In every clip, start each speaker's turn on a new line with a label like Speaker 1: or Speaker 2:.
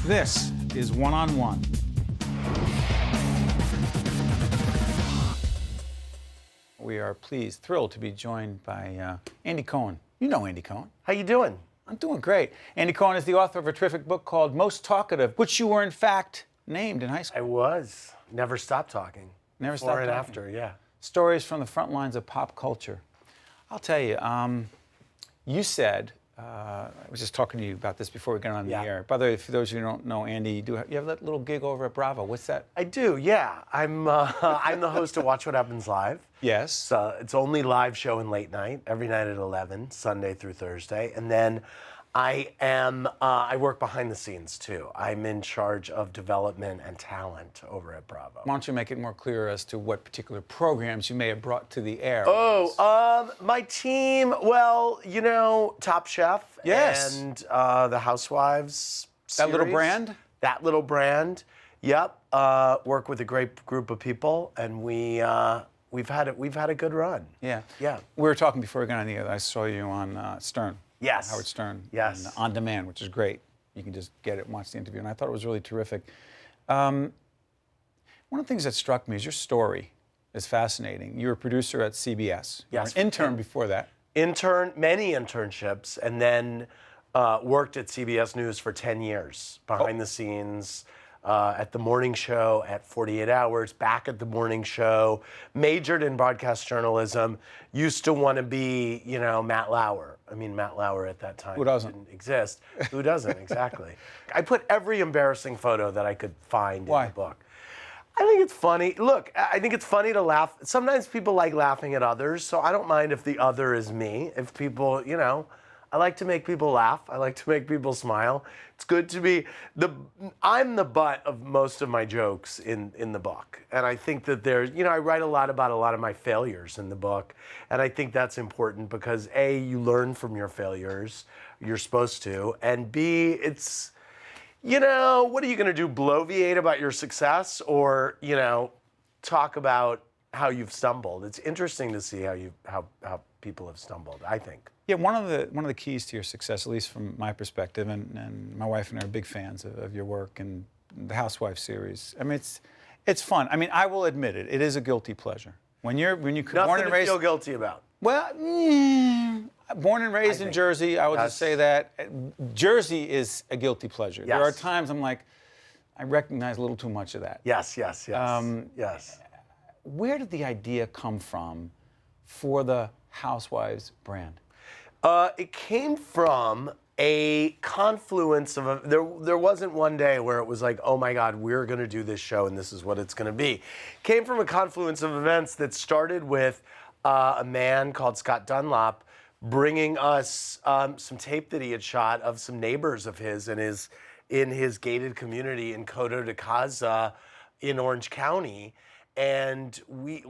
Speaker 1: This is One on One. We are thrilled to be joined by Andy Cohen. You know Andy Cohen.
Speaker 2: How you doing?
Speaker 1: I'm doing great. Andy Cohen is the author of a terrific book called Most Talkative, which you were in fact named in high school.
Speaker 2: I was. Never stopped talking.
Speaker 1: Never stopped
Speaker 2: Before and
Speaker 1: talking.
Speaker 2: after, yeah.
Speaker 1: Stories from the front lines of pop culture. I'll tell you, you said, I was just talking to you about this before we got on the air. By the way, for those of you who don't know Andy, you have that little gig over at Bravo. What's that?
Speaker 2: I do, yeah. I'm the host of Watch What Happens Live.
Speaker 1: Yes.
Speaker 2: It's only live show and late night, every night at 11, Sunday through Thursday. And then I work behind the scenes too. I'm in charge of development and talent over at Bravo.
Speaker 1: Why don't you make it more clear as to what particular programs you may have brought to the air?
Speaker 2: My team, well, you know, Top Chef.
Speaker 1: Yes.
Speaker 2: And the Housewives series.
Speaker 1: That little brand?
Speaker 2: That little brand, yep. Work with a great group of people, and we've had a good run.
Speaker 1: Yeah.
Speaker 2: Yeah.
Speaker 1: We were talking before we got on the air. I saw you on Stern.
Speaker 2: Yes.
Speaker 1: Howard Stern.
Speaker 2: Yes.
Speaker 1: On demand, which is great. You can just get it and watch the interview. And I thought it was really terrific. One of the things that struck me is your story is fascinating. You were a producer at CBS. You were
Speaker 2: Yes.
Speaker 1: an intern before that.
Speaker 2: Many internships, and then worked at CBS News for 10 years, behind the scenes, at the morning show, at 48 Hours, back at the morning show, majored in broadcast journalism, used to want to be, you know, Matt Lauer. I mean, Matt Lauer at that time
Speaker 1: Who doesn't?
Speaker 2: didn't exist. Who doesn't, exactly. I put every embarrassing photo that I could find
Speaker 1: Why?
Speaker 2: in the book. I think it's funny. Look, I think it's funny to laugh. Sometimes people like laughing at others, so I don't mind if the other is me. If people, you know, I like to make people laugh. I like to make people smile. It's good to be I'm the butt of most of my jokes in the book. And I think that there's, you know, I write a lot about a lot of my failures in the book. And I think that's important because A, you learn from your failures. You're supposed to. And B, it's, you know, what are you going to do? Bloviate about your success or, you know, talk about how you've stumbled? It's interesting to see how people have stumbled, I think.
Speaker 1: Yeah, one of the keys to your success, at least from my perspective, and my wife and I are big fans of your work and the Housewives series. I mean, it's fun. I mean, I will admit it. It is a guilty pleasure. When you born and raised,
Speaker 2: feel guilty about.
Speaker 1: Well, born and raised in Jersey, I would just say that Jersey is a guilty pleasure.
Speaker 2: Yes.
Speaker 1: There are times I'm like, I recognize a little too much of that.
Speaker 2: Yes. Yes.
Speaker 1: Where did the idea come from for the Housewives brand?
Speaker 2: It came from a confluence of there wasn't one day where it was like, oh my God, we're going to do this show and this is what it's going to be. It came from a confluence of events that started with a man called Scott Dunlop bringing us some tape that he had shot of some neighbors of his in his gated community in Coto de Caza in Orange County. And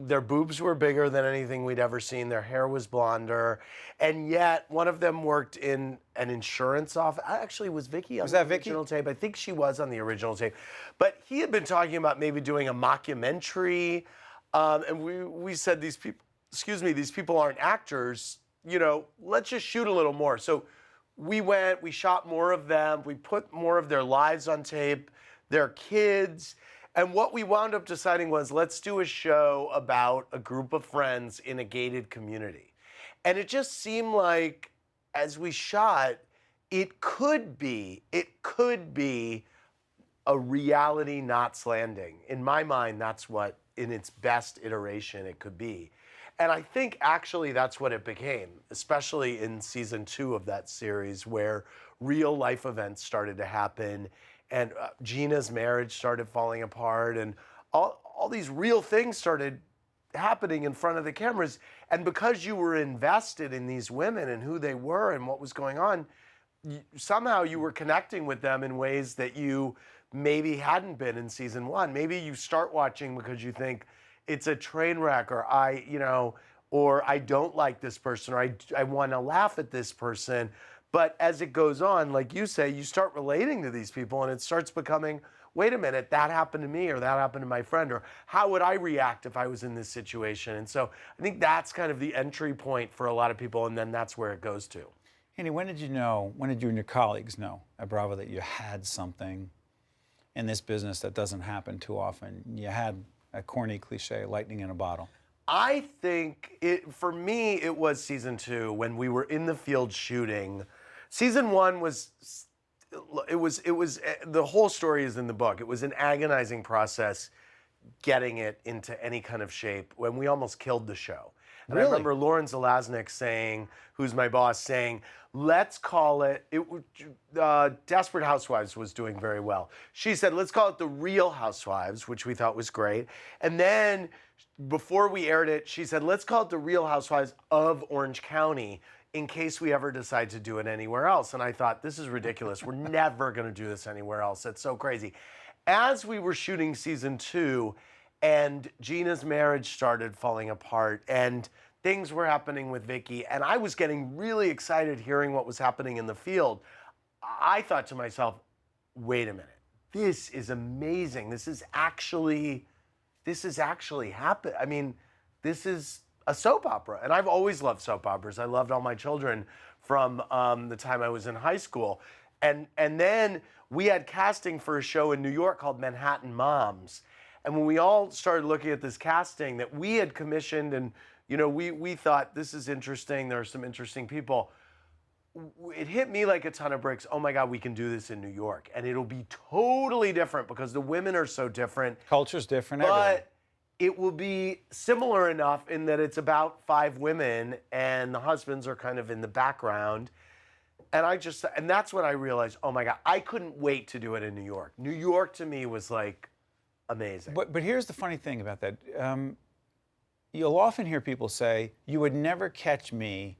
Speaker 2: their boobs were bigger than anything we'd ever seen. Their hair was blonder. And yet, one of them worked in an insurance office. Actually, was Vicky on the original tape? I think she was on the original tape. But he had been talking about maybe doing a mockumentary. And we said, these people aren't actors. You know, let's just shoot a little more. So we shot more of them. We put more of their lives on tape, their kids. And what we wound up deciding was, let's do a show about a group of friends in a gated community. And it just seemed like, as we shot, it could be a reality Knots Landing. In my mind, that's what, in its best iteration, it could be. And I think actually that's what it became, especially in season 2 of that series, where real life events started to happen. And Gina's marriage started falling apart, and all these real things started happening in front of the cameras. And because you were invested in these women and who they were and what was going on, somehow you were connecting with them in ways that you maybe hadn't been in season 1. Maybe you start watching because you think it's a train wreck, or I don't like this person, or I want to laugh at this person. But as it goes on, like you say, you start relating to these people and it starts becoming, wait a minute, that happened to me or that happened to my friend, or how would I react if I was in this situation? And so I think that's kind of the entry point for a lot of people, and then that's where it goes to.
Speaker 1: Andy, when did you and your colleagues know at Bravo that you had something in this business that doesn't happen too often. You had a corny cliche, lightning in a bottle.
Speaker 2: I think for me, it was season 2 when we were in the field shooting. Season 1 was, the whole story is in the book. It was an agonizing process getting it into any kind of shape when we almost killed the show. And
Speaker 1: Really?
Speaker 2: I remember Lauren Zelaznik saying, who's my boss, saying, let's call it, Desperate Housewives was doing very well. She said, let's call it the Real Housewives, which we thought was great. And then before we aired it, she said, let's call it the Real Housewives of Orange County in case we ever decide to do it anywhere else. And I thought, this is ridiculous. We're never going to do this anywhere else. That's so crazy. As we were shooting season 2 and Gina's marriage started falling apart and things were happening with Vicky, and I was getting really excited hearing what was happening in the field, I thought to myself, wait a minute, this is amazing. This is actually happening. I mean, this is a soap opera. And I've always loved soap operas. I loved All My Children from the time I was in high school. And then we had casting for a show in New York called Manhattan Moms. And when we all started looking at this casting that we had commissioned and, you know, we thought this is interesting, there are some interesting people, it hit me like a ton of bricks. Oh my God, we can do this in New York. And it'll be totally different because the women are so different.
Speaker 1: Culture's different, everything.
Speaker 2: But it will be similar enough in that it's about 5 women and the husbands are kind of in the background. And that's when I realized, oh my God, I couldn't wait to do it in New York. New York to me was like amazing.
Speaker 1: But here's the funny thing about that. You'll often hear people say, you would never catch me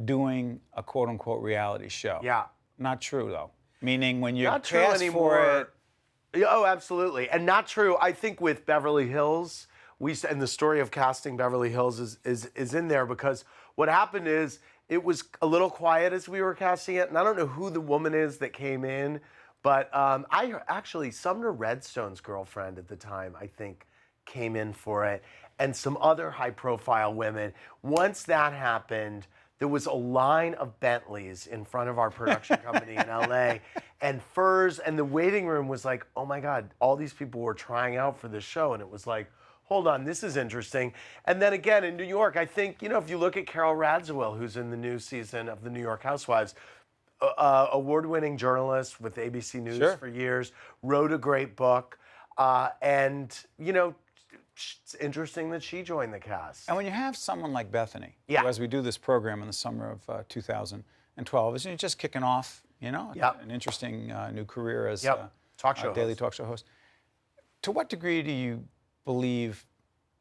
Speaker 1: doing a quote unquote reality show.
Speaker 2: Yeah.
Speaker 1: Not true though. Meaning when you're
Speaker 2: Not true
Speaker 1: cast
Speaker 2: anymore.
Speaker 1: for it.
Speaker 2: Oh, absolutely. And not true. I think with Beverly Hills, and the story of casting Beverly Hills is in there because what happened is it was a little quiet as we were casting it. And I don't know who the woman is that came in, but Sumner Redstone's girlfriend at the time, I think, came in for it. And some other high profile women. Once that happened, there was a line of Bentleys in front of our production company in LA and furs, and the waiting room was like, oh my God, all these people were trying out for this show. And it was like, hold on, this is interesting. And then again, in New York, I think, you know, if you look at Carol Radziwill, who's in the new season of The New York Housewives, award-winning journalist with ABC News
Speaker 1: Sure.
Speaker 2: for years, wrote a great book, and, you know, it's interesting that she joined the cast.
Speaker 1: And when you have someone like Bethany,
Speaker 2: Yeah.
Speaker 1: who, as we do this program in the summer of 2012, is just kicking off, you know,
Speaker 2: Yep.
Speaker 1: an interesting new career as
Speaker 2: Talk show
Speaker 1: daily
Speaker 2: host.
Speaker 1: talk show host. To what degree do you believe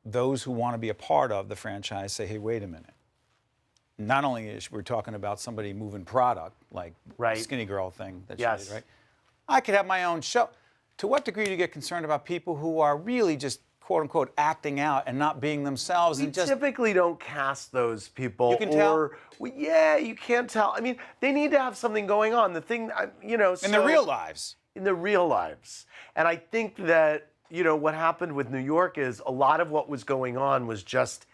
Speaker 1: those who want to be a part of the franchise say, hey, wait a minute. Not only is we're talking about somebody moving product, like
Speaker 2: Right.
Speaker 1: the Skinny Girl thing that
Speaker 2: Yes.
Speaker 1: she did, right? I could have my own show. To what degree do you get concerned about people who are really just quote unquote acting out and not being themselves
Speaker 2: We
Speaker 1: and just
Speaker 2: typically don't cast those people.
Speaker 1: You can tell?
Speaker 2: Yeah, you can't tell. I mean, they need to have something going on. The thing, you know,
Speaker 1: in their real lives?
Speaker 2: in their real lives. And I think that, you know, what happened with New York is a lot of what was going on was just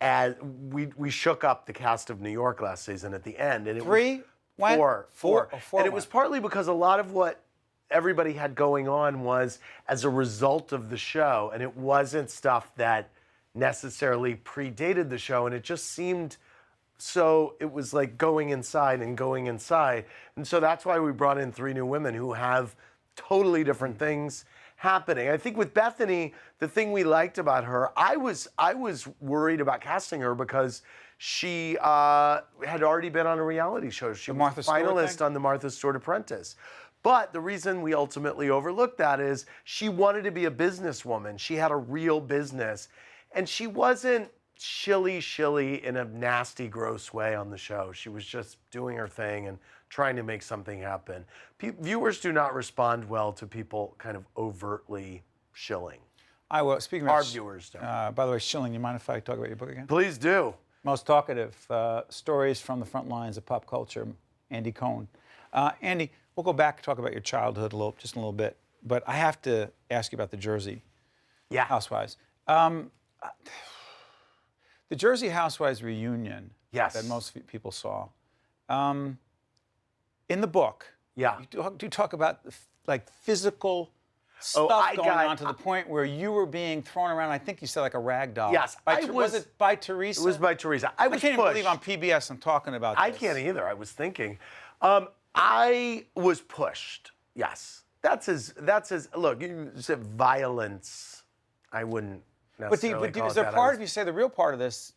Speaker 2: as we shook up the cast of New York last season at the end. And it
Speaker 1: Three?
Speaker 2: was
Speaker 1: Went?
Speaker 2: four.
Speaker 1: Oh, four
Speaker 2: And it was
Speaker 1: went.
Speaker 2: partly because a lot of what everybody had going on was as a result of the show, and it wasn't stuff that necessarily predated the show, and it just seemed so, it was like going inside and going inside. And so that's why we brought in 3 new women who have totally different things happening. I think with Bethany, the thing we liked about her, I was worried about casting her because she had already been on a reality show. She was
Speaker 1: Martha
Speaker 2: a
Speaker 1: Stewart
Speaker 2: finalist
Speaker 1: thing?
Speaker 2: on the Martha Stewart Apprentice. But the reason we ultimately overlooked that is she wanted to be a businesswoman. She had a real business. And she wasn't shilly in a nasty, gross way on the show. She was just doing her thing and trying to make something happen. Viewers do not respond well to people kind of overtly shilling.
Speaker 1: I will. Speaking of
Speaker 2: Our viewers don't.
Speaker 1: by the way, Schilling, you mind if I talk about your book again?
Speaker 2: Please do.
Speaker 1: Most Talkative, Stories from the Front Lines of Pop Culture, Andy Cohen. Andy, we'll go back and talk about your childhood just a little bit, but I have to ask you about the Jersey Housewives. The Jersey Housewives reunion
Speaker 2: Yes.
Speaker 1: that most people saw. In the book,
Speaker 2: Yeah.
Speaker 1: you talk about like physical stuff going on to the point where you were being thrown around. I think you said like a rag doll.
Speaker 2: Yes,
Speaker 1: was it by Teresa?
Speaker 2: It was by Teresa. I
Speaker 1: can't even believe on PBS I'm talking about this.
Speaker 2: I can't either. I was thinking. I was pushed. Yes. That's his. Look, you said violence. I wouldn't necessarily call
Speaker 1: is
Speaker 2: it
Speaker 1: there
Speaker 2: that.
Speaker 1: part of you say the real part of this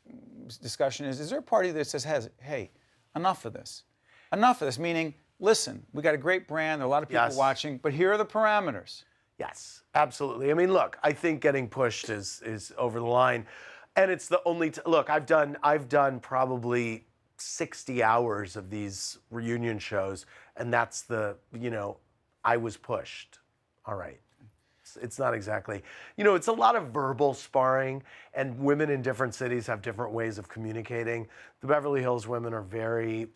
Speaker 1: discussion is there a party that says, hey, enough of this? Enough of this, meaning, listen, we got a great brand, there are a lot of people watching, but here are the parameters.
Speaker 2: Yes, absolutely. I mean, look, I think getting pushed is over the line. And it's the only, look, I've done probably 60 hours of these reunion shows, and that's I was pushed. All right. It's not exactly, it's a lot of verbal sparring, and women in different cities have different ways of communicating. The Beverly Hills women are very,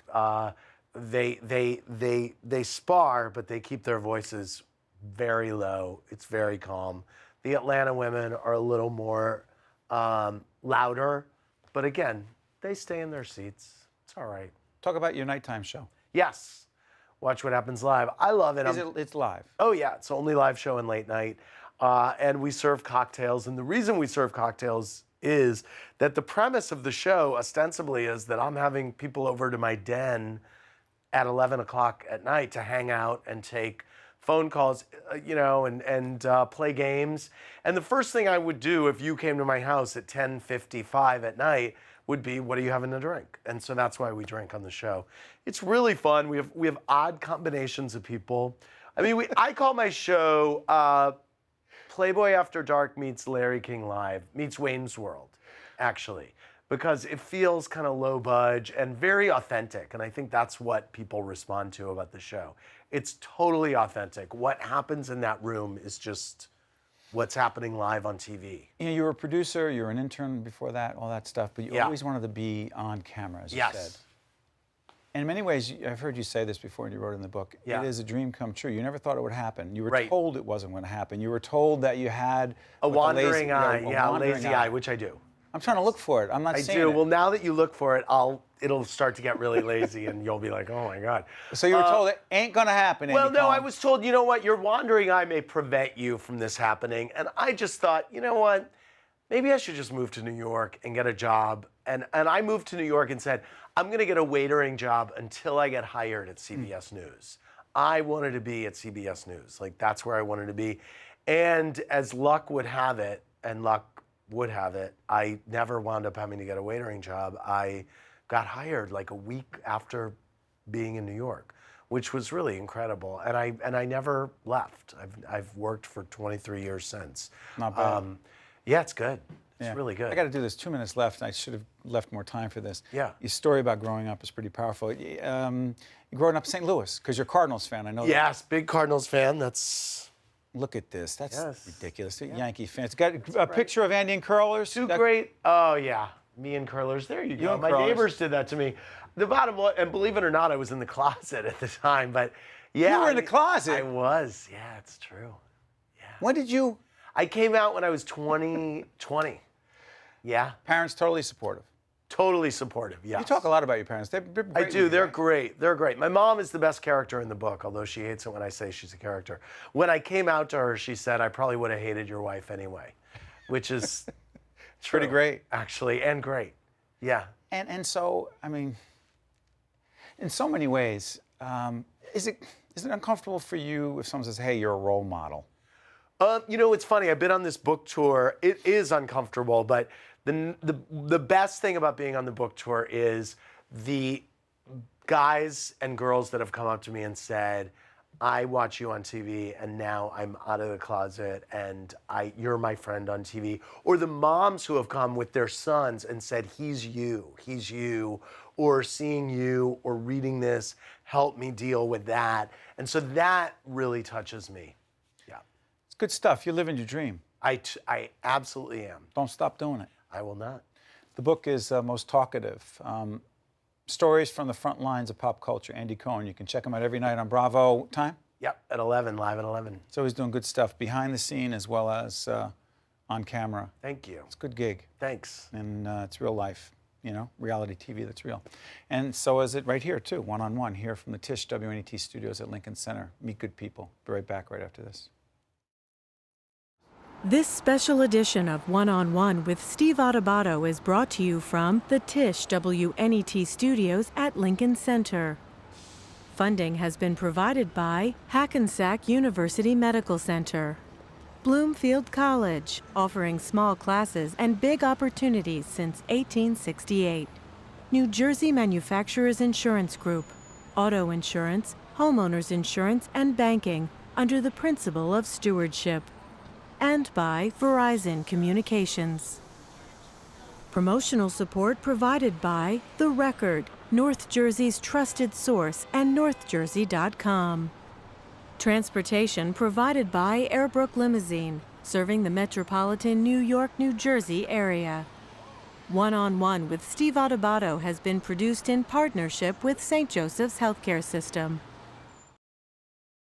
Speaker 2: they spar, but they keep their voices very low. It's very calm. The Atlanta women are a little more louder, but again, they stay in their seats. It's all right.
Speaker 1: Talk about your nighttime show.
Speaker 2: Yes. Watch What Happens Live. I love it.
Speaker 1: It's live?
Speaker 2: Oh, yeah. It's the only live show in late night. And we serve cocktails. And the reason we serve cocktails is that the premise of the show, ostensibly, is that I'm having people over to my den at 11 o'clock at night to hang out and take phone calls, and play games. And the first thing I would do if you came to my house at 10:55 at night would be, what are you having to drink? And so that's why we drink on the show. It's really fun. We have odd combinations of people. I mean, I call my show Playboy After Dark meets Larry King Live meets Wayne's World, actually, because it feels kind of low budge and very authentic. And I think that's what people respond to about the show. It's totally authentic. What happens in that room is just what's happening live on TV.
Speaker 1: You were a producer, you were an intern before that, all that stuff, but you always wanted to be on camera, as you said. And in many ways, I've heard you say this before, and you wrote it in the book, it is a dream come true. You never thought it would happen. You were told it wasn't going to happen. You were told that you had
Speaker 2: a wandering eye, a lazy eye, which I do.
Speaker 1: I'm trying to look for it. I'm not saying it.
Speaker 2: Well, now that you look for it, it'll start to get really lazy, and you'll be like, oh my God.
Speaker 1: So you were told it ain't going to happen.
Speaker 2: Well, no, I was told, you know what, your wandering eye may prevent you from this happening. And I just thought, you know what, maybe I should just move to New York and get a job. And I moved to New York and said, I'm going to get a waitering job until I get hired at CBS News. I wanted to be at CBS News. Like, that's where I wanted to be. And as luck would have it, I never wound up having to get a waitering job. I got hired like a week after being in New York, which was really incredible. And I never left. I've worked for 23 years since.
Speaker 1: Not bad.
Speaker 2: Yeah, it's good. It's really good.
Speaker 1: I got to do this. 2 minutes left. I should have left more time for this.
Speaker 2: Yeah.
Speaker 1: Your story about growing up is pretty powerful. You're growing up in St. Louis because you're a Cardinals fan. I know.
Speaker 2: Yes, big Cardinals fan. That's.
Speaker 1: Look at this. That's ridiculous. Yankee fans. Got a picture of Andy and Curlers.
Speaker 2: Two great. Oh yeah, me and Curlers. There you go. My neighbors did that to me. The bottom line, and believe it or not, I was in the closet at the time. But yeah,
Speaker 1: you were in the closet.
Speaker 2: I was. Yeah, it's true. Yeah.
Speaker 1: When did you?
Speaker 2: I came out when I was 20. Yeah.
Speaker 1: Parents totally supportive.
Speaker 2: Totally supportive, yes.
Speaker 1: You talk a lot about your parents. They're great.
Speaker 2: I do. They're great. They're great. My mom is the best character in the book, although she hates it when I say she's a character. When I came out to her, she said, I probably would have hated your wife anyway, which is
Speaker 1: pretty great.
Speaker 2: Actually, and great. Yeah.
Speaker 1: And so, I mean, in so many ways, is it uncomfortable for you if someone says, hey, you're a role model?
Speaker 2: It's funny. I've been on this book tour. It is uncomfortable, but the best thing about being on the book tour is the guys and girls that have come up to me and said, I watch you on TV and now I'm out of the closet and you're my friend on TV. Or the moms who have come with their sons and said, he's you, or seeing you or reading this, help me deal with that. And so that really touches me. Yeah.
Speaker 1: It's good stuff. You're living your dream.
Speaker 2: I absolutely am.
Speaker 1: Don't stop doing it.
Speaker 2: I will not.
Speaker 1: The book is Most Talkative. Stories from the front lines of pop culture. Andy Cohen. You can check him out every night on Bravo. Time?
Speaker 2: Yep, at 11, live at 11.
Speaker 1: So he's doing good stuff behind the scene as well as on camera.
Speaker 2: Thank you.
Speaker 1: It's a good gig.
Speaker 2: Thanks.
Speaker 1: And it's real life, reality TV that's real. And so is it right here, too, one-on-one, here from the Tisch WNET studios at Lincoln Center. Meet good people. Be right back right after this.
Speaker 3: This special edition of One-on-One with Steve Adubato is brought to you from the Tisch WNET Studios at Lincoln Center. Funding has been provided by Hackensack University Medical Center, Bloomfield College, offering small classes and big opportunities since 1868, New Jersey Manufacturers Insurance Group, auto insurance, homeowners insurance, and banking under the principle of stewardship, and by Verizon Communications. Promotional support provided by The Record, North Jersey's trusted source, and NorthJersey.com. Transportation provided by Airbrook Limousine, serving the metropolitan New York, New Jersey area. One-on-One with Steve Adubato has been produced in partnership with St. Joseph's Healthcare System.